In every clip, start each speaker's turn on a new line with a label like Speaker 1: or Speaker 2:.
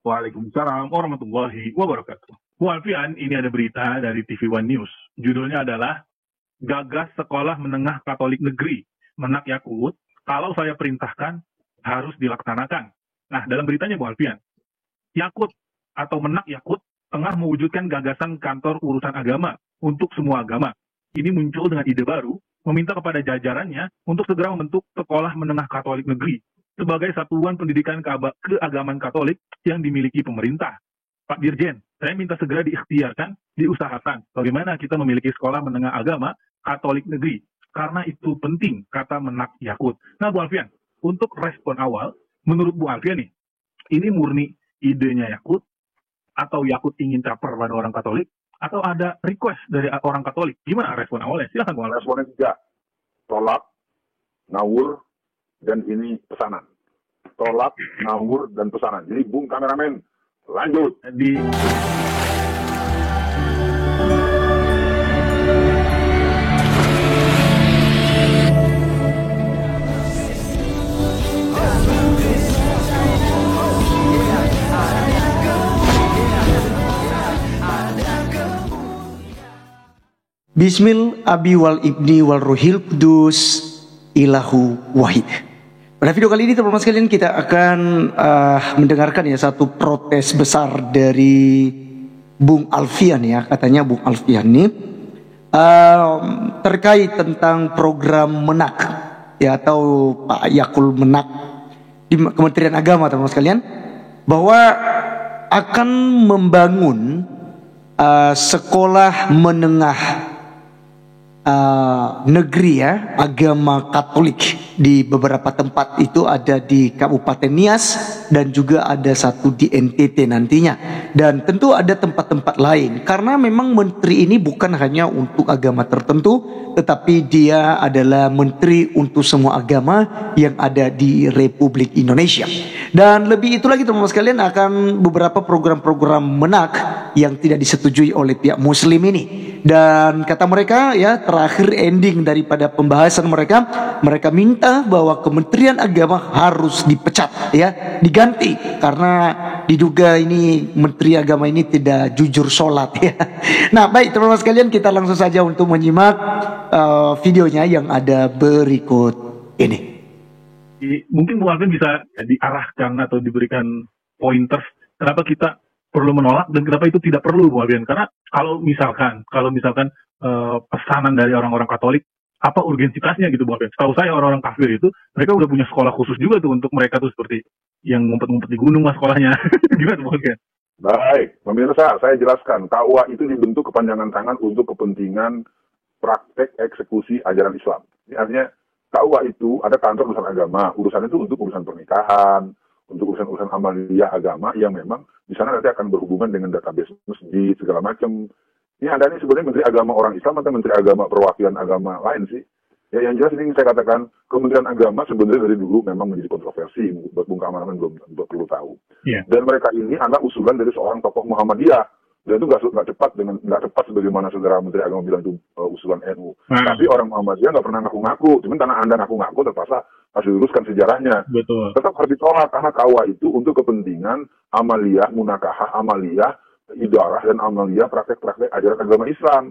Speaker 1: Waalaikumsalam warahmatullahi wabarakatuh. Bu Alfian, ini ada berita dari TV One News. Judulnya adalah Gagas Sekolah Menengah Katolik Negeri Menak Yakut, kalau saya perintahkan harus dilaksanakan. Nah, dalam beritanya Bu Alfian, Yakut atau Menak Yakut tengah mewujudkan gagasan kantor urusan agama untuk semua agama. Ini muncul dengan ide baru, meminta kepada jajarannya untuk segera membentuk Sekolah Menengah Katolik Negeri sebagai satuan pendidikan keagamaan Katolik yang dimiliki pemerintah. Pak Dirjen, saya minta segera diikhtiarkan, diusahakan bagaimana kita memiliki sekolah menengah agama Katolik negeri. Karena itu penting, kata Menak Yakut. Nah, Bu Alfian, untuk respon awal, menurut Bu Alfian nih, ini murni idenya Yakut, atau Yakut ingin caper pada orang Katolik, atau ada request dari orang Katolik? Gimana respon awalnya? Silahkan Bu Alfian.
Speaker 2: Responnya 3, tolak, ngawur, dan ini pesanan. Tolak, ngawur, dan pesanan. Jadi, Bung Kameramen, lanjut.
Speaker 3: Bismil Abi wal Ibni wal Ruhil Kudus Ilahu Wahid. Pada video kali ini teman-teman sekalian kita akan mendengarkan ya satu protes besar dari Bung Alfian ya. Katanya Bung Alfian ini terkait tentang program Menak ya, atau Pak Yakul Menak di Kementerian Agama teman-teman sekalian, bahwa akan membangun sekolah menengah negeri ya, agama Katolik di beberapa tempat. Itu ada di Kabupaten Nias dan juga ada satu di NTT nantinya, dan tentu ada tempat-tempat lain, karena memang menteri ini bukan hanya untuk agama tertentu, tetapi dia adalah menteri untuk semua agama yang ada di Republik Indonesia. Dan lebih itu lagi teman-teman sekalian, akan beberapa program-program Menak yang tidak disetujui oleh pihak Muslim ini. Dan kata mereka ya, terakhir ending daripada pembahasan mereka minta bahwa Kementerian Agama harus dipecat ya, diganti, karena diduga ini Menteri Agama ini tidak jujur sholat ya. Nah baik teman-teman sekalian, kita langsung saja untuk menyimak videonya yang ada berikut ini.
Speaker 1: Mungkin Bu Alvin bisa diarahkan atau diberikan pointers kenapa kita perlu menolak dan kenapa itu tidak perlu, Bu Alvin. Karena kalau misalkan pesanan dari orang-orang Katolik, apa urgensitasnya gitu, Bu Alvin? Setahu saya orang-orang kafir itu mereka udah punya sekolah khusus juga tuh untuk mereka tuh, seperti yang ngumpet-ngumpet di gunung lah sekolahnya. Gimana, Bu Alvin?
Speaker 2: Baik, pemirsa, saya jelaskan. KUA itu dibentuk kepanjangan tangan untuk kepentingan praktek eksekusi ajaran Islam. Ini artinya KUA itu ada kantor urusan agama. Urusan itu untuk urusan pernikahan, untuk urusan-urusan amaliyah agama yang memang di sana nanti akan berhubungan dengan database masjid segala macam. Ini ada nih sebenarnya Menteri Agama orang Islam atau Menteri Agama perwakilan agama lain sih. Ya yang jelas ini saya katakan Kementerian Agama sebenarnya dari dulu memang menjadi kontroversi, buat Bung Kameramen belum perlu tahu. Yeah. Dan mereka ini anak usulan dari seorang tokoh Muhammadiyah. Dan itu nggak tepat sebagaimana saudara Menteri Agama bilang itu usulan NU. Tapi orang Muhammadiyah nggak pernah ngaku-ngaku. Cuman karena Anda ngaku-ngaku terpaksa harus diluruskan sejarahnya.
Speaker 1: Betul.
Speaker 2: Tetap harus ditolak karena KUA itu untuk kepentingan amaliyah, munakahah, amaliyah, idarah dan amaliyah praktek-praktek ajaran agama Islam.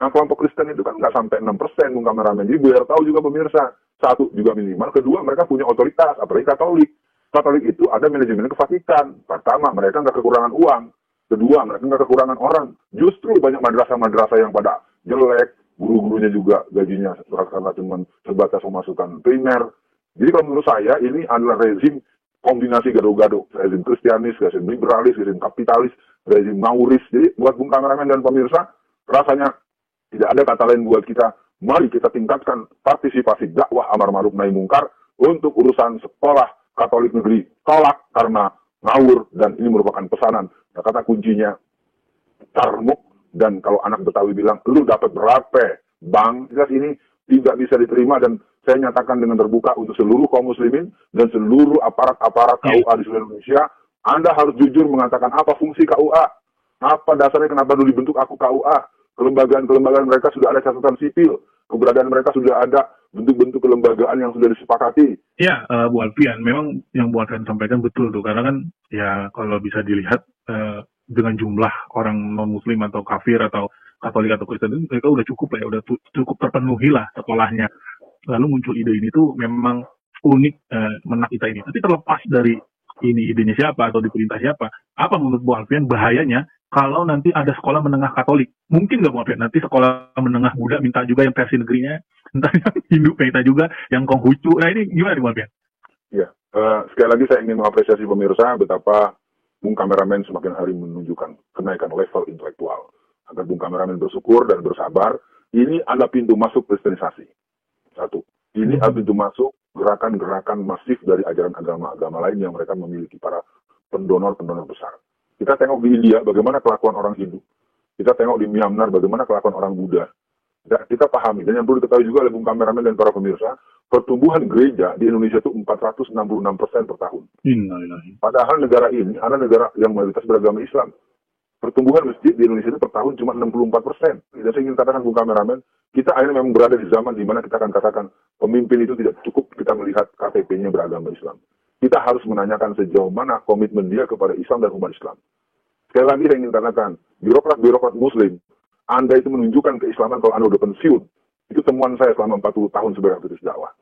Speaker 2: Nah kelompok Kristen itu kan nggak sampai 6%, Bung Kameramen. Jadi biar tahu juga pemirsa, satu juga minimal, kedua mereka punya otoritas, apalagi Katolik. Katolik itu ada manajemen kefatikan. Pertama, mereka nggak kekurangan uang. Kedua, mereka nggak kekurangan orang. Justru banyak madrasah-madrasah yang pada jelek, guru-gurunya juga gajinya karena cuma sebatas pemasukan primer. Jadi kalau menurut saya ini adalah rezim kombinasi gado-gado, rezim Kristianis, rezim liberalis, rezim kapitalis, rezim Mauris. Jadi buat Bung Kameramen dan pemirsa, rasanya tidak ada kata lain buat kita. Mari kita tingkatkan partisipasi dakwah amar ma'ruf nahi mungkar untuk urusan sekolah Katolik negeri. Tolak karena ngawur, dan ini merupakan pesanan. Nah, kata kuncinya tarmuk, dan kalau anak Betawi bilang, lu dapat berapa? Bang, jelas ini tidak bisa diterima, dan saya nyatakan dengan terbuka untuk seluruh kaum muslimin dan seluruh aparat-aparat KUA di seluruh Indonesia, Anda harus jujur mengatakan apa fungsi KUA, apa dasarnya kenapa dulu dibentuk KUA. Kelembagaan mereka sudah ada catatan sipil, keberadaan mereka sudah ada bentuk-bentuk kelembagaan yang sudah disepakati.
Speaker 1: Ya, Bu Alfian, memang yang Bu Alfian sampaikan betul tuh, karena kan ya kalau bisa dilihat dengan jumlah orang non-muslim atau kafir atau Katolik atau Kristen itu mereka udah cukup lah ya, udah cukup terpenuhi lah sekolahnya. Lalu muncul ide ini tuh memang unik menak kita ini. Tapi terlepas dari ini idenya siapa atau diperintah siapa, apa menurut Bu Alfian bahayanya kalau nanti ada sekolah menengah Katolik? Mungkin nggak Bu Alfian nanti sekolah menengah Buddha minta juga yang versi negerinya, entah yang Hindu minta juga yang Konghucu. Nah ini gimana Bu Alfian?
Speaker 2: Ya, sekali lagi saya ingin mengapresiasi pemirsa betapa Bung Kameramen semakin hari menunjukkan kenaikan level intelektual. Agar Bung Kameramen bersyukur dan bersabar, ini ada pintu masuk kristenisasi. Satu, ini ada pintu masuk gerakan-gerakan masif dari ajaran agama-agama lain yang mereka memiliki para pendonor-pendonor besar. Kita tengok di India bagaimana kelakuan orang Hindu. Kita tengok di Myanmar bagaimana kelakuan orang Buddha. Kita pahami, dan yang perlu diketahui juga oleh Bung Kameramen dan para pemirsa, pertumbuhan gereja di Indonesia itu 466% per tahun. Padahal negara ini adalah negara yang mayoritas beragama Islam. Pertumbuhan masjid di Indonesia itu per tahun cuma 64%. Dan saya ingin katakan Bung Kameramen, kita akhirnya memang berada di zaman di mana kita akan katakan pemimpin itu tidak cukup kita melihat KTP-nya beragama Islam. Kita harus menanyakan sejauh mana komitmen dia kepada Islam dan umat Islam. Sekali lagi saya ingin katakan, birokrat-birokrat Muslim, Anda itu menunjukkan keislaman kalau Anda sudah pensiun. Itu temuan saya selama 40 tahun sebagai aktivis dakwah.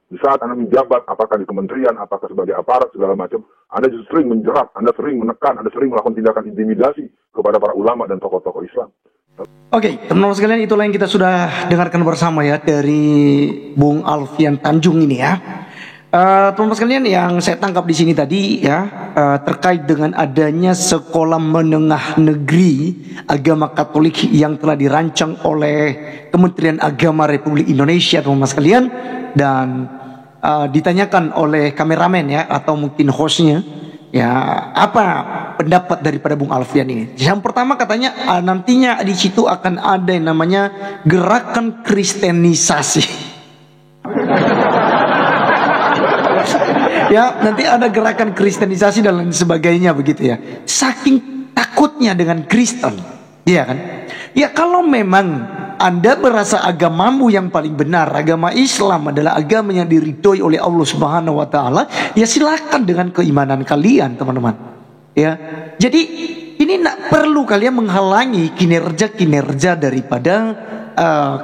Speaker 2: Di saat Anda menjabat, apakah di kementerian, apakah sebagai aparat, segala macam, Anda justru sering menjerat, Anda sering menekan, Anda sering melakukan tindakan intimidasi kepada para ulama dan tokoh-tokoh Islam.
Speaker 3: Oke, teman-teman sekalian, itulah yang kita sudah dengarkan bersama ya dari Bung Alfian Tanjung ini ya. Teman-teman sekalian, yang saya tangkap di sini tadi ya terkait dengan adanya sekolah menengah negeri agama Katolik yang telah dirancang oleh Kementerian Agama Republik Indonesia, teman-teman sekalian, dan ditanyakan oleh kameramen ya atau mungkin hostnya ya, apa pendapat daripada Bung Alfian ini. Yang pertama katanya nantinya di situ akan ada yang namanya gerakan kristenisasi. Ya, nanti ada gerakan kristenisasi dan lain sebagainya begitu ya. Saking takutnya dengan Kristen, iya kan? Ya kalau memang Anda merasa agamamu yang paling benar, agama Islam adalah agama yang diridhoi oleh Allah Subhanahu wa taala, ya silakan dengan keimanan kalian, teman-teman. Ya. Jadi ini tidak perlu kalian menghalangi kinerja daripada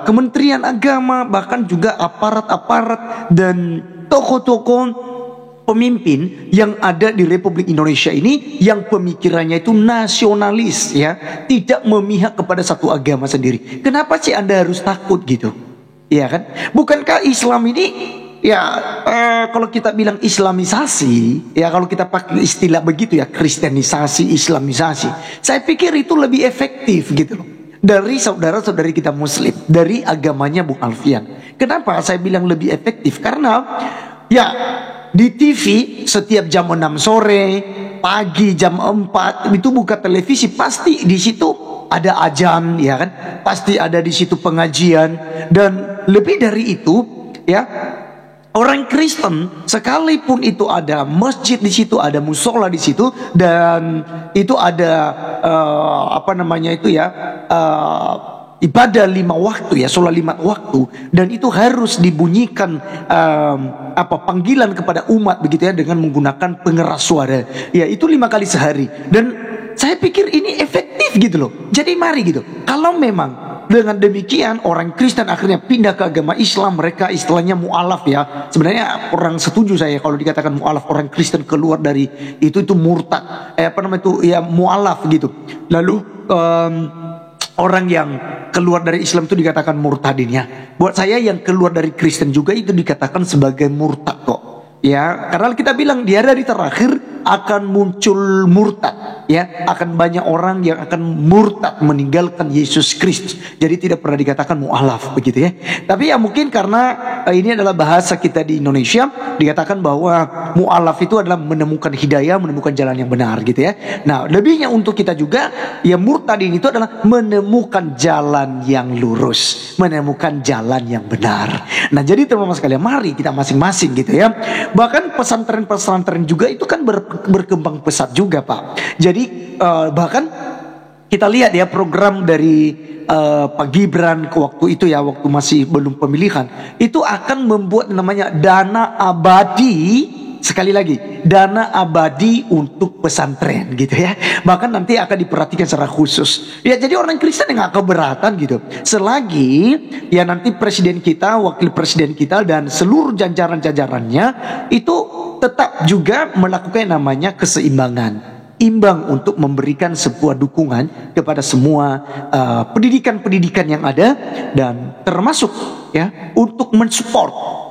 Speaker 3: Kementerian Agama, bahkan juga aparat-aparat dan tokoh-tokoh pemimpin yang ada di Republik Indonesia ini yang pemikirannya itu nasionalis ya, tidak memihak kepada satu agama sendiri. Kenapa sih Anda harus takut gitu? Ya kan? Bukankah Islam ini ya kalau kita bilang Islamisasi, ya kalau kita pakai istilah begitu ya, kristenisasi, Islamisasi, saya pikir itu lebih efektif gitu loh dari saudara-saudari kita Muslim, dari agamanya Bung Alfian. Kenapa saya bilang lebih efektif? Karena ya di TV setiap jam 6 sore, pagi jam 4 itu buka televisi, pasti di situ ada azan ya kan? Pasti ada di situ pengajian, dan lebih dari itu ya, orang Kristen sekalipun itu ada masjid di situ, ada musola di situ, dan itu ada ibadah 5 waktu ya, sholat 5 waktu, dan itu harus dibunyikan panggilan kepada umat begitu ya, dengan menggunakan pengeras suara ya, itu 5 kali sehari. Dan saya pikir ini efektif gitu loh. Jadi mari gitu, kalau memang dengan demikian orang Kristen akhirnya pindah ke agama Islam, mereka istilahnya mu'alaf ya. Sebenarnya orang setuju saya kalau dikatakan mu'alaf, orang Kristen keluar dari itu murtad, mu'alaf gitu. Lalu orang yang keluar dari Islam itu dikatakan murtadin ya. Buat saya yang keluar dari Kristen juga itu dikatakan sebagai murtad kok. Ya, karena kita bilang di hari terakhir akan muncul murtad ya, akan banyak orang yang akan murtad meninggalkan Yesus Kristus. Jadi tidak pernah dikatakan mu'alaf begitu ya. Tapi ya mungkin karena ini adalah bahasa kita di Indonesia, dikatakan bahwa mu'alaf itu adalah menemukan hidayah, menemukan jalan yang benar gitu ya. Nah, lebihnya untuk kita juga ya, murtad ini itu adalah menemukan jalan yang lurus, menemukan jalan yang benar. Nah, jadi teman-teman sekalian, mari kita masing-masing gitu ya. Bahkan pesantren-pesantren juga itu kan berkembang pesat juga Pak. Jadi bahkan kita lihat ya program dari Pak Gibran ke waktu itu ya, waktu masih belum pemilihan, itu akan membuat namanya dana abadi. Sekali lagi, dana abadi untuk pesantren gitu ya. Bahkan nanti akan diperhatikan secara khusus. Ya, jadi orang Kristen yang gak keberatan gitu. Selagi ya nanti presiden kita, wakil presiden kita, dan seluruh jajaran-jajarannya itu tetap juga melakukan namanya keseimbangan. Imbang untuk memberikan sebuah dukungan kepada semua pendidikan-pendidikan yang ada, dan termasuk ya untuk mensupport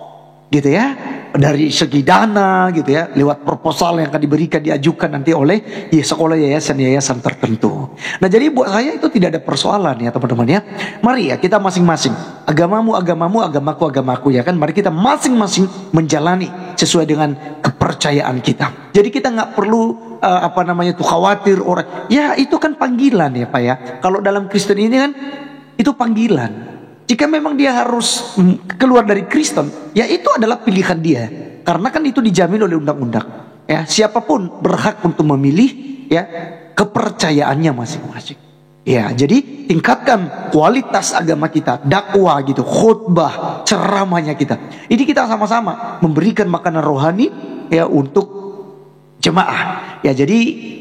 Speaker 3: gitu ya, dari segi dana gitu ya, lewat proposal yang akan diberikan, diajukan nanti oleh sekolah yayasan-yayasan tertentu. Nah, jadi buat saya itu tidak ada persoalan ya teman-teman ya. Mari ya kita masing-masing, agamamu agamamu, agamaku ya kan, mari kita masing-masing menjalani sesuai dengan kepercayaan kita. Jadi kita nggak perlu tuh khawatir orang. Ya itu kan panggilan ya Pak ya. Kalau dalam Kristen ini kan itu panggilan. Jika memang dia harus keluar dari Kristen, ya itu adalah pilihan dia. Karena kan itu dijamin oleh undang-undang. Ya, siapapun berhak untuk memilih ya kepercayaannya masing-masing. Ya, jadi tingkatkan kualitas agama kita, dakwah gitu, khutbah, ceramahnya kita. Ini kita sama-sama memberikan makanan rohani ya untuk jemaah. Ya, jadi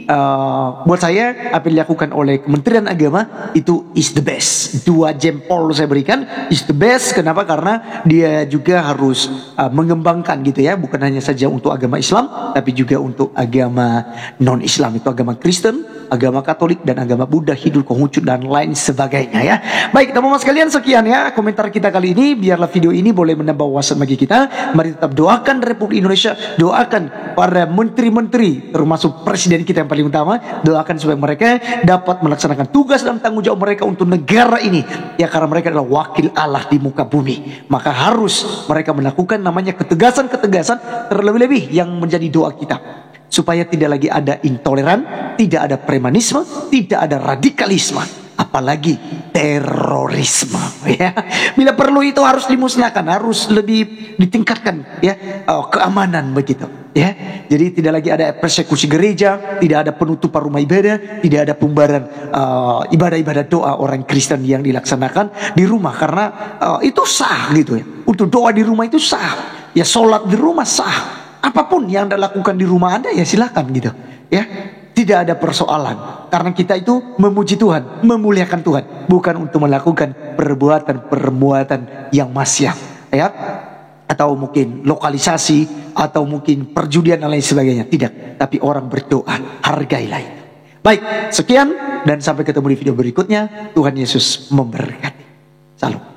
Speaker 3: buat saya apa yang dilakukan oleh Kementerian Agama itu is the best. 2 jempol saya berikan, is the best. Kenapa? Karena dia juga harus mengembangkan gitu ya, bukan hanya saja untuk agama Islam, tapi juga untuk agama non-Islam, itu agama Kristen, agama Katolik, dan agama Buddha, Hindu, Konghucu, dan lain sebagainya ya. Baik teman-teman sekalian, sekian ya komentar kita kali ini. Biarlah video ini boleh menambah wawasan bagi kita. Mari tetap doakan Republik Indonesia, doakan para menteri-menteri, termasuk presiden kita yang paling utama, doakan supaya mereka dapat melaksanakan tugas dan tanggung jawab mereka untuk negara ini ya, karena mereka adalah wakil Allah di muka bumi. Maka harus mereka melakukan namanya ketegasan-ketegasan, terlebih-lebih yang menjadi doa kita, supaya tidak lagi ada intoleran, tidak ada premanisme, tidak ada radikalisme, apalagi terorisme ya. Bila perlu itu harus dimusnahkan, harus lebih ditingkatkan ya keamanan begitu ya. Jadi tidak lagi ada persekusi gereja, tidak ada penutupan rumah ibadah, tidak ada pembubaran ibadah-ibadah doa orang Kristen yang dilaksanakan di rumah, karena itu sah gitu ya. Untuk doa di rumah itu sah ya, sholat di rumah sah. Apapun yang Anda lakukan di rumah Anda ya silakan gitu ya. Tidak ada persoalan, karena kita itu memuji Tuhan, memuliakan Tuhan, bukan untuk melakukan perbuatan-perbuatan yang maksiat ya, atau mungkin lokalisasi, atau mungkin perjudian dan lain sebagainya. Tidak, tapi orang berdoa, hargailah itu. Baik, sekian dan sampai ketemu di video berikutnya. Tuhan Yesus memberkati. Salam.